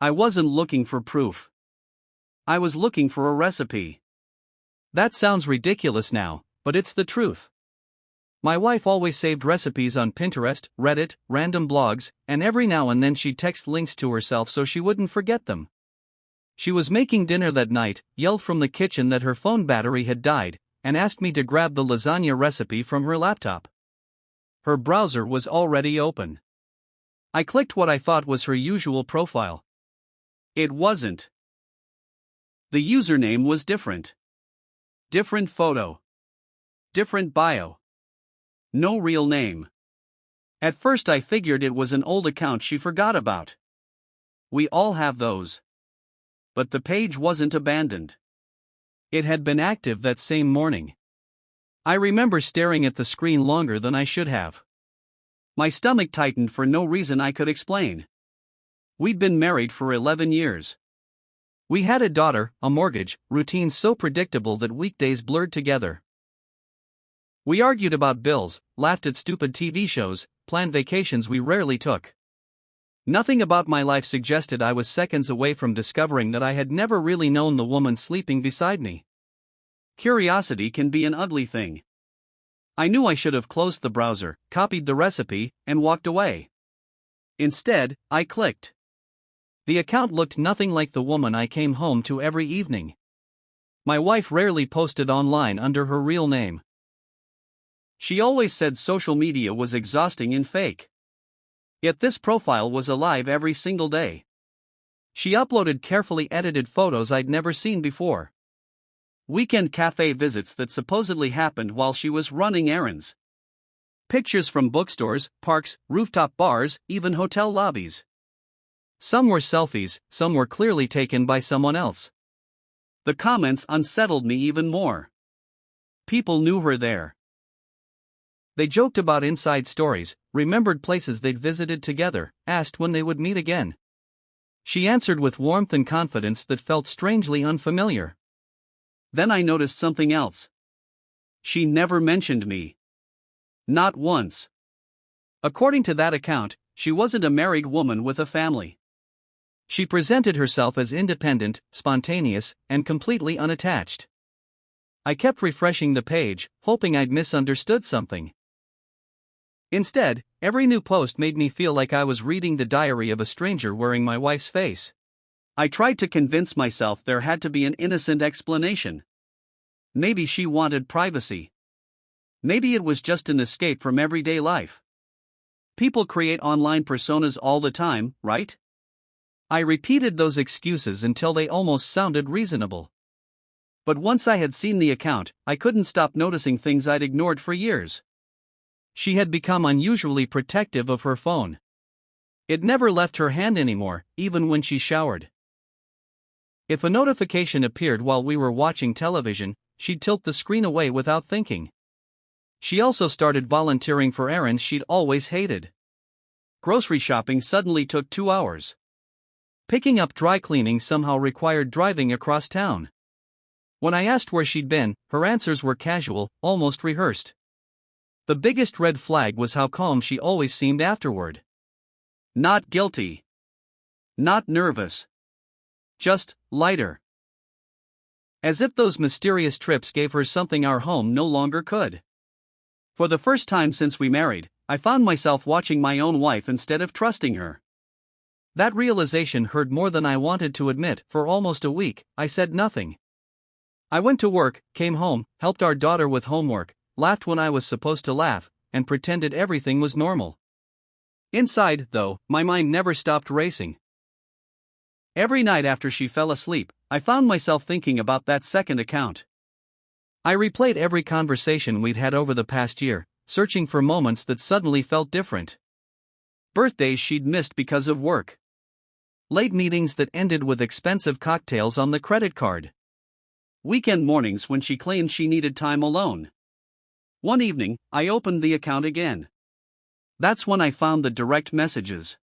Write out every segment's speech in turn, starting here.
I wasn't looking for proof. I was looking for a recipe. That sounds ridiculous now, but it's the truth. My wife always saved recipes on Pinterest, Reddit, random blogs, and every now and then she'd text links to herself so she wouldn't forget them. She was making dinner that night, yelled from the kitchen that her phone battery had died, and asked me to grab the lasagna recipe from her laptop. Her browser was already open. I clicked what I thought was her usual profile. It wasn't. The username was different. Different photo. Different bio. No real name. At first I figured it was an old account she forgot about. We all have those. But the page wasn't abandoned. It had been active that same morning. I remember staring at the screen longer than I should have. My stomach tightened for no reason I could explain. We'd been married for 11 years. We had a daughter, a mortgage, routines so predictable that weekdays blurred together. We argued about bills, laughed at stupid TV shows, planned vacations we rarely took. Nothing about my life suggested I was seconds away from discovering that I had never really known the woman sleeping beside me. Curiosity can be an ugly thing. I knew I should have closed the browser, copied the recipe, and walked away. Instead, I clicked. The account looked nothing like the woman I came home to every evening. My wife rarely posted online under her real name. She always said social media was exhausting and fake. Yet this profile was alive every single day. She uploaded carefully edited photos I'd never seen before. Weekend cafe visits that supposedly happened while she was running errands. Pictures from bookstores, parks, rooftop bars, even hotel lobbies. Some were selfies, some were clearly taken by someone else. The comments unsettled me even more. People knew her there. They joked about inside stories, remembered places they'd visited together, asked when they would meet again. She answered with warmth and confidence that felt strangely unfamiliar. Then I noticed something else. She never mentioned me. Not once. According to that account, she wasn't a married woman with a family. She presented herself as independent, spontaneous, and completely unattached. I kept refreshing the page, hoping I'd misunderstood something. Instead, every new post made me feel like I was reading the diary of a stranger wearing my wife's face. I tried to convince myself there had to be an innocent explanation. Maybe she wanted privacy. Maybe it was just an escape from everyday life. People create online personas all the time, right? I repeated those excuses until they almost sounded reasonable. But once I had seen the account, I couldn't stop noticing things I'd ignored for years. She had become unusually protective of her phone. It never left her hand anymore, even when she showered. If a notification appeared while we were watching television, she'd tilt the screen away without thinking. She also started volunteering for errands she'd always hated. Grocery shopping suddenly took 2 hours. Picking up dry cleaning somehow required driving across town. When I asked where she'd been, her answers were casual, almost rehearsed. The biggest red flag was how calm she always seemed afterward. Not guilty. Not nervous. Just lighter. As if those mysterious trips gave her something our home no longer could. For the first time since we married, I found myself watching my own wife instead of trusting her. That realization hurt more than I wanted to admit. For almost a week, I said nothing. I went to work, came home, helped our daughter with homework, laughed when I was supposed to laugh, and pretended everything was normal. Inside, though, my mind never stopped racing. Every night after she fell asleep, I found myself thinking about that second account. I replayed every conversation we'd had over the past year, searching for moments that suddenly felt different. Birthdays she'd missed because of work. Late meetings that ended with expensive cocktails on the credit card. Weekend mornings when she claimed she needed time alone. One evening, I opened the account again. That's when I found the direct messages.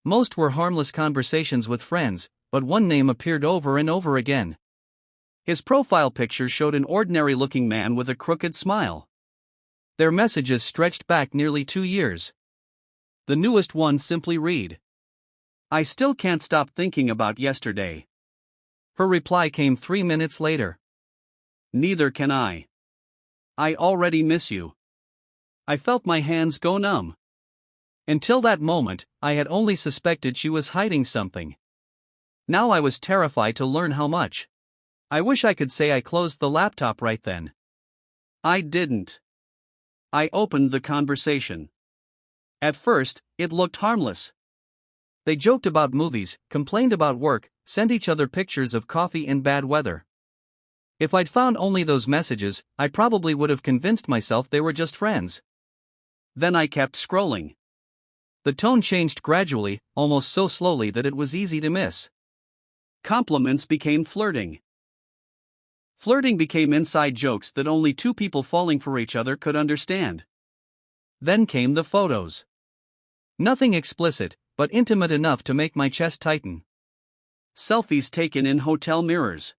Most were harmless conversations with friends, but one name appeared over and over again. His profile picture showed an ordinary-looking man with a crooked smile. Their messages stretched back nearly 2 years. The newest one simply read, I still can't stop thinking about yesterday. Her reply came 3 minutes later. Neither can I. I already miss you. I felt my hands go numb. Until that moment, I had only suspected she was hiding something. Now I was terrified to learn how much. I wish I could say I closed the laptop right then. I didn't. I opened the conversation. At first, it looked harmless. They joked about movies, complained about work, sent each other pictures of coffee in bad weather. If I'd found only those messages, I probably would have convinced myself they were just friends. Then I kept scrolling. The tone changed gradually, almost so slowly that it was easy to miss. Compliments became flirting. Flirting became inside jokes that only two people falling for each other could understand. Then came the photos. Nothing explicit, but intimate enough to make my chest tighten. Selfies taken in hotel mirrors.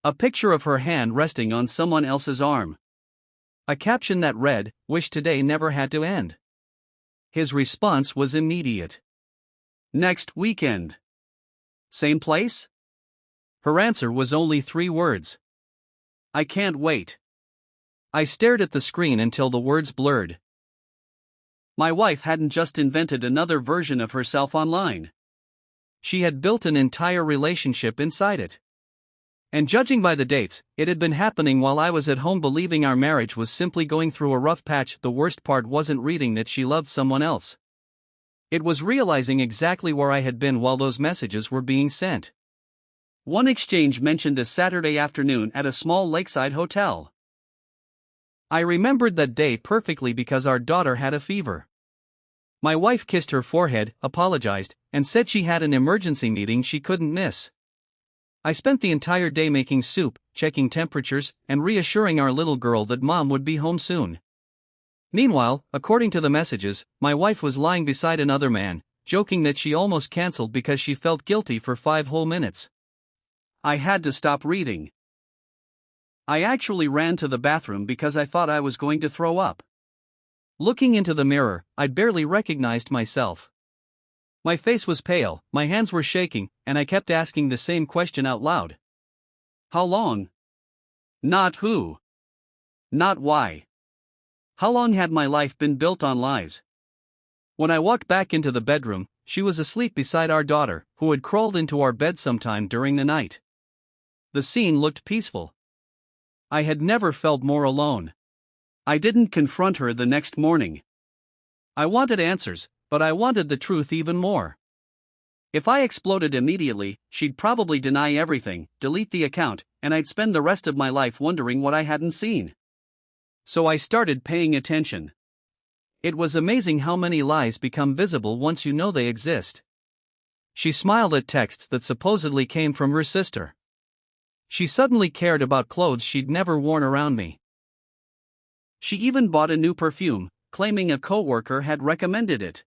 A picture of her hand resting on someone else's arm. A caption that read, "Wish today never had to end." His response was immediate. "Next weekend." Same place? Her answer was only 3 words. "I can't wait." I stared at the screen until the words blurred. My wife hadn't just invented another version of herself online. She had built an entire relationship inside it. And judging by the dates, it had been happening while I was at home believing our marriage was simply going through a rough patch. The worst part wasn't reading that she loved someone else. It was realizing exactly where I had been while those messages were being sent. One exchange mentioned a Saturday afternoon at a small lakeside hotel. I remembered that day perfectly because our daughter had a fever. My wife kissed her forehead, apologized, and said she had an emergency meeting she couldn't miss. I spent the entire day making soup, checking temperatures, and reassuring our little girl that mom would be home soon. Meanwhile, according to the messages, my wife was lying beside another man, joking that she almost canceled because she felt guilty for 5 whole minutes. I had to stop reading. I actually ran to the bathroom because I thought I was going to throw up. Looking into the mirror, I barely recognized myself. My face was pale, my hands were shaking, and I kept asking the same question out loud. How long? Not who. Not why. How long had my life been built on lies? When I walked back into the bedroom, she was asleep beside our daughter, who had crawled into our bed sometime during the night. The scene looked peaceful. I had never felt more alone. I didn't confront her the next morning. I wanted answers, but I wanted the truth even more. If I exploded immediately, she'd probably deny everything, delete the account, and I'd spend the rest of my life wondering what I hadn't seen. So I started paying attention. It was amazing how many lies become visible once you know they exist. She smiled at texts that supposedly came from her sister. She suddenly cared about clothes she'd never worn around me. She even bought a new perfume, claiming a coworker had recommended it.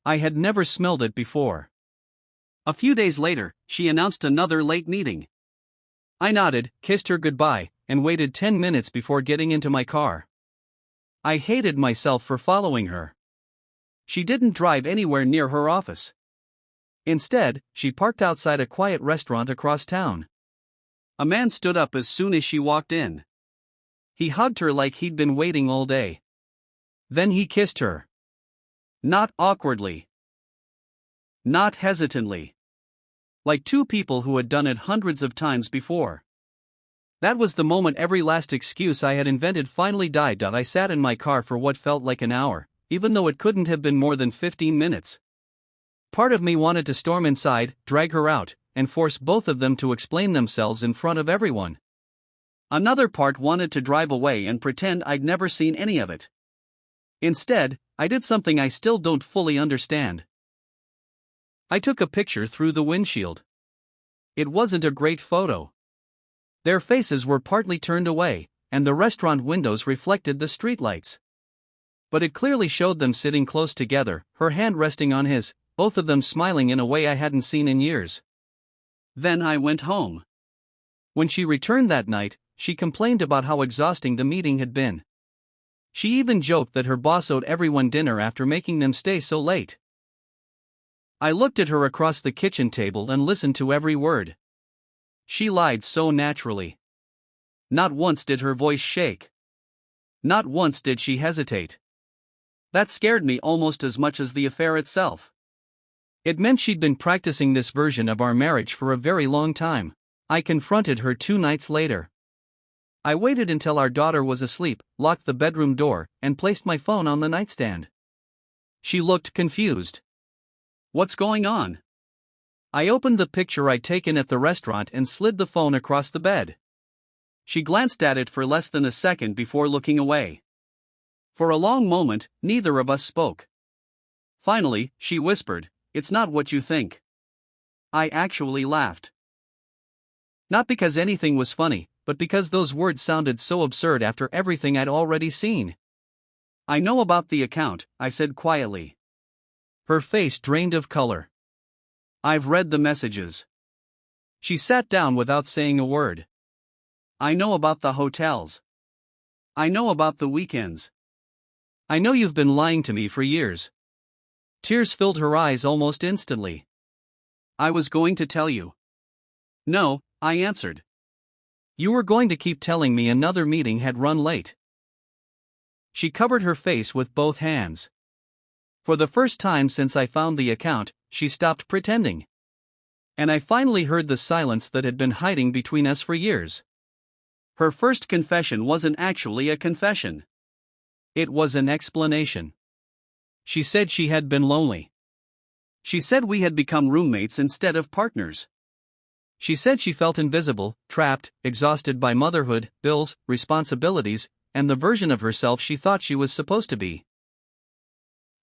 I had never smelled it before. A few days later, she announced another late meeting. I nodded, kissed her goodbye, and waited 10 minutes before getting into my car. I hated myself for following her. She didn't drive anywhere near her office. Instead, she parked outside a quiet restaurant across town. A man stood up as soon as she walked in. He hugged her like he'd been waiting all day. Then he kissed her. Not awkwardly. Not hesitantly. Like two people who had done it hundreds of times before. That was the moment every last excuse I had invented finally died. I sat in my car for what felt like an hour, even though it couldn't have been more than 15 minutes. Part of me wanted to storm inside, drag her out, and force both of them to explain themselves in front of everyone. Another part wanted to drive away and pretend I'd never seen any of it. Instead, I did something I still don't fully understand. I took a picture through the windshield. It wasn't a great photo. Their faces were partly turned away, and the restaurant windows reflected the streetlights. But it clearly showed them sitting close together, her hand resting on his, both of them smiling in a way I hadn't seen in years. Then I went home. When she returned that night, she complained about how exhausting the meeting had been. She even joked that her boss owed everyone dinner after making them stay so late. I looked at her across the kitchen table and listened to every word. She lied so naturally. Not once did her voice shake. Not once did she hesitate. That scared me almost as much as the affair itself. It meant she'd been practicing this version of our marriage for a very long time. I confronted her 2 nights later. I waited until our daughter was asleep, locked the bedroom door, and placed my phone on the nightstand. She looked confused. "What's going on?" I opened the picture I'd taken at the restaurant and slid the phone across the bed. She glanced at it for less than a second before looking away. For a long moment, neither of us spoke. Finally, she whispered, "It's not what you think." I actually laughed. Not because anything was funny, but because those words sounded so absurd after everything I'd already seen. "I know about the account," I said quietly. Her face drained of color. "I've read the messages." She sat down without saying a word. "I know about the hotels. I know about the weekends. I know you've been lying to me for years." Tears filled her eyes almost instantly. "I was going to tell you." "No," I answered. "You were going to keep telling me another meeting had run late." She covered her face with both hands. For the first time since I found the account, she stopped pretending. And I finally heard the silence that had been hiding between us for years. Her first confession wasn't actually a confession. It was an explanation. She said she had been lonely. She said we had become roommates instead of partners. She said she felt invisible, trapped, exhausted by motherhood, bills, responsibilities, and the version of herself she thought she was supposed to be.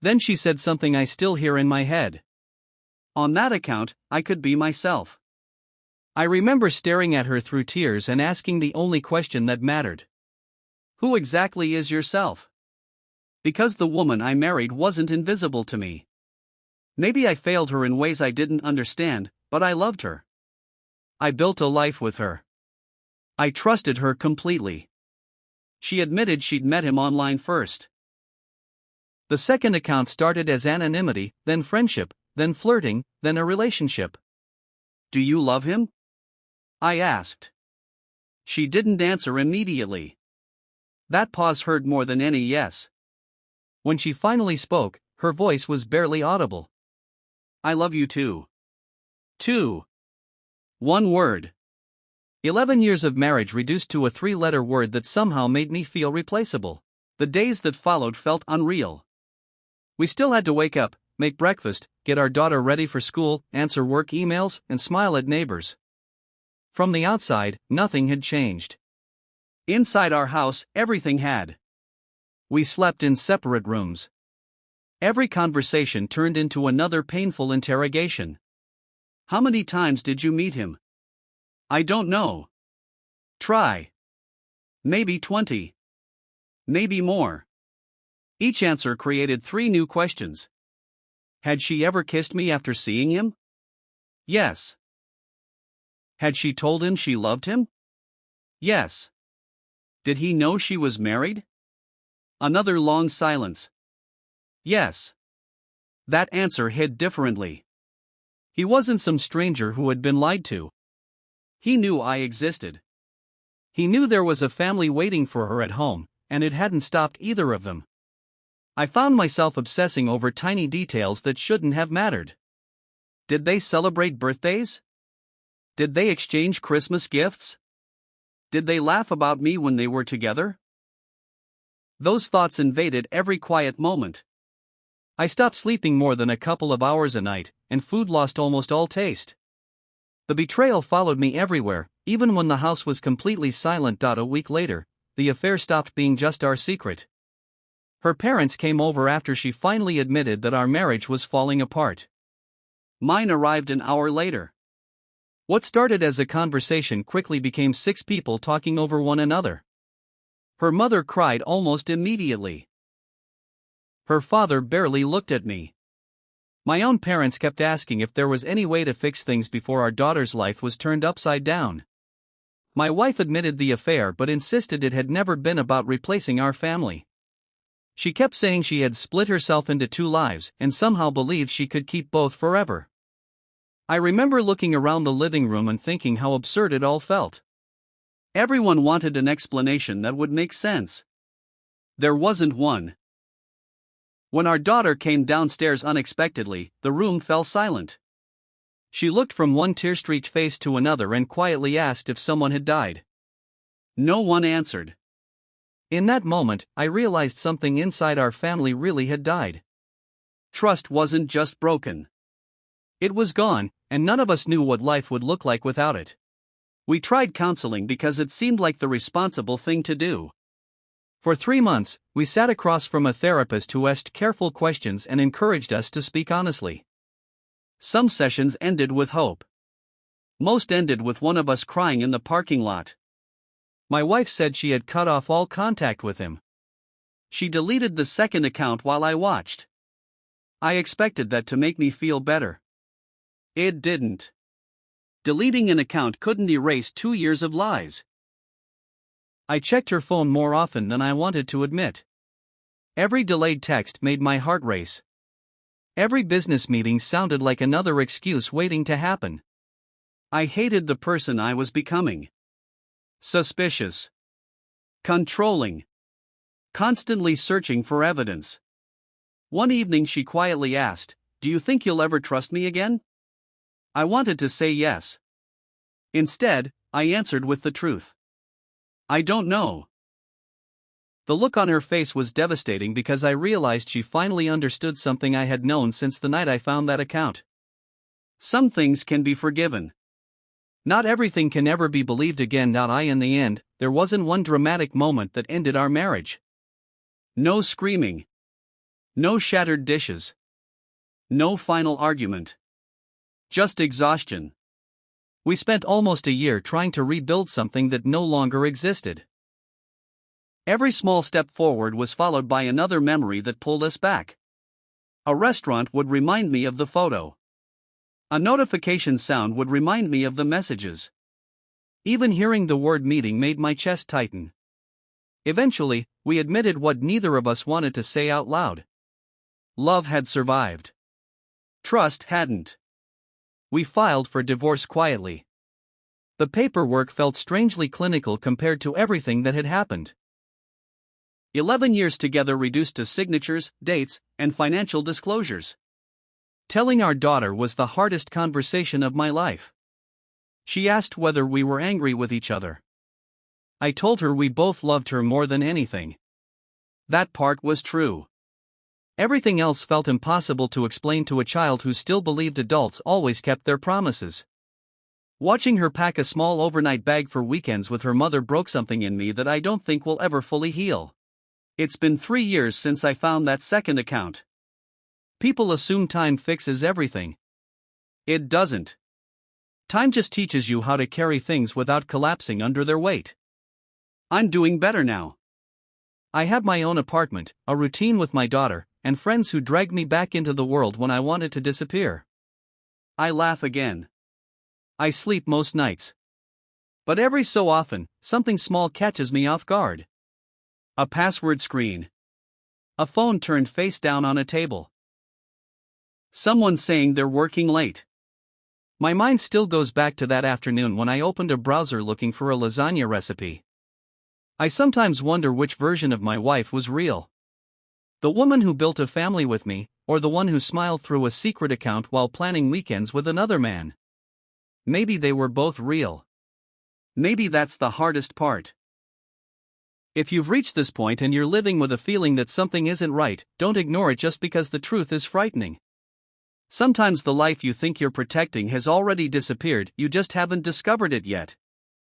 Then she said something I still hear in my head. On that account, I could be myself. I remember staring at her through tears and asking the only question that mattered. Who exactly is yourself? Because the woman I married wasn't invisible to me. Maybe I failed her in ways I didn't understand, but I loved her. I built a life with her. I trusted her completely. She admitted she'd met him online first. The second account started as anonymity, then friendship, then flirting, then a relationship. "Do you love him?" I asked. She didn't answer immediately. That pause hurt more than any yes. When she finally spoke, her voice was barely audible. "I love you too." Two. One word. 11 years of marriage reduced to a 3-letter word that somehow made me feel replaceable. The days that followed felt unreal. We still had to wake up, make breakfast, get our daughter ready for school, answer work emails, and smile at neighbors. From the outside, nothing had changed. Inside our house, everything had. We slept in separate rooms. Every conversation turned into another painful interrogation. "How many times did you meet him?" "I don't know." "Try." "Maybe 20. Maybe more." Each answer created 3 new questions. Had she ever kissed me after seeing him? Yes. Had she told him she loved him? Yes. Did he know she was married? Another long silence. Yes. That answer hit differently. He wasn't some stranger who had been lied to. He knew I existed. He knew there was a family waiting for her at home, and it hadn't stopped either of them. I found myself obsessing over tiny details that shouldn't have mattered. Did they celebrate birthdays? Did they exchange Christmas gifts? Did they laugh about me when they were together? Those thoughts invaded every quiet moment. I stopped sleeping more than a couple of hours a night, and food lost almost all taste. The betrayal followed me everywhere, even when the house was completely silent. A week later, the affair stopped being just our secret. Her parents came over after she finally admitted that our marriage was falling apart. Mine arrived an hour later. What started as a conversation quickly became 6 people talking over one another. Her mother cried almost immediately. Her father barely looked at me. My own parents kept asking if there was any way to fix things before our daughter's life was turned upside down. My wife admitted the affair but insisted it had never been about replacing our family. She kept saying she had split herself into two lives and somehow believed she could keep both forever. I remember looking around the living room and thinking how absurd it all felt. Everyone wanted an explanation that would make sense. There wasn't one. When our daughter came downstairs unexpectedly, the room fell silent. She looked from one tear-streaked face to another and quietly asked if someone had died. No one answered. In that moment, I realized something inside our family really had died. Trust wasn't just broken. It was gone, and none of us knew what life would look like without it. We tried counseling because it seemed like the responsible thing to do. For 3 months, we sat across from a therapist who asked careful questions and encouraged us to speak honestly. Some sessions ended with hope. Most ended with one of us crying in the parking lot. My wife said she had cut off all contact with him. She deleted the second account while I watched. I expected that to make me feel better. It didn't. Deleting an account couldn't erase 2 years of lies. I checked her phone more often than I wanted to admit. Every delayed text made my heart race. Every business meeting sounded like another excuse waiting to happen. I hated the person I was becoming. Suspicious. Controlling. Constantly searching for evidence. One evening she quietly asked, "Do you think you'll ever trust me again?" I wanted to say yes. Instead, I answered with the truth. I don't know. The look on her face was devastating because I realized she finally understood something I had known since the night I found that account. Some things can be forgiven. Not everything can ever be believed again. In the end, there wasn't one dramatic moment that ended our marriage. No screaming. No shattered dishes. No final argument. Just exhaustion. We spent almost a year trying to rebuild something that no longer existed. Every small step forward was followed by another memory that pulled us back. A restaurant would remind me of the photo. A notification sound would remind me of the messages. Even hearing the word meeting made my chest tighten. Eventually, we admitted what neither of us wanted to say out loud. Love had survived. Trust hadn't. We filed for divorce quietly. The paperwork felt strangely clinical compared to everything that had happened. 11 years together reduced to signatures, dates, and financial disclosures. Telling our daughter was the hardest conversation of my life. She asked whether we were angry with each other. I told her we both loved her more than anything. That part was true. Everything else felt impossible to explain to a child who still believed adults always kept their promises. Watching her pack a small overnight bag for weekends with her mother broke something in me that I don't think will ever fully heal. It's been 3 years since I found that second account. People assume time fixes everything. It doesn't. Time just teaches you how to carry things without collapsing under their weight. I'm doing better now. I have my own apartment, a routine with my daughter, and friends who dragged me back into the world when I wanted to disappear. I laugh again. I sleep most nights. But every so often, something small catches me off guard. A password screen. A phone turned face down on a table. Someone saying they're working late. My mind still goes back to that afternoon when I opened a browser looking for a lasagna recipe. I sometimes wonder which version of my wife was real. The woman who built a family with me, or the one who smiled through a secret account while planning weekends with another man. Maybe they were both real. Maybe that's the hardest part. If you've reached this point and you're living with a feeling that something isn't right, don't ignore it just because the truth is frightening. Sometimes the life you think you're protecting has already disappeared, you just haven't discovered it yet.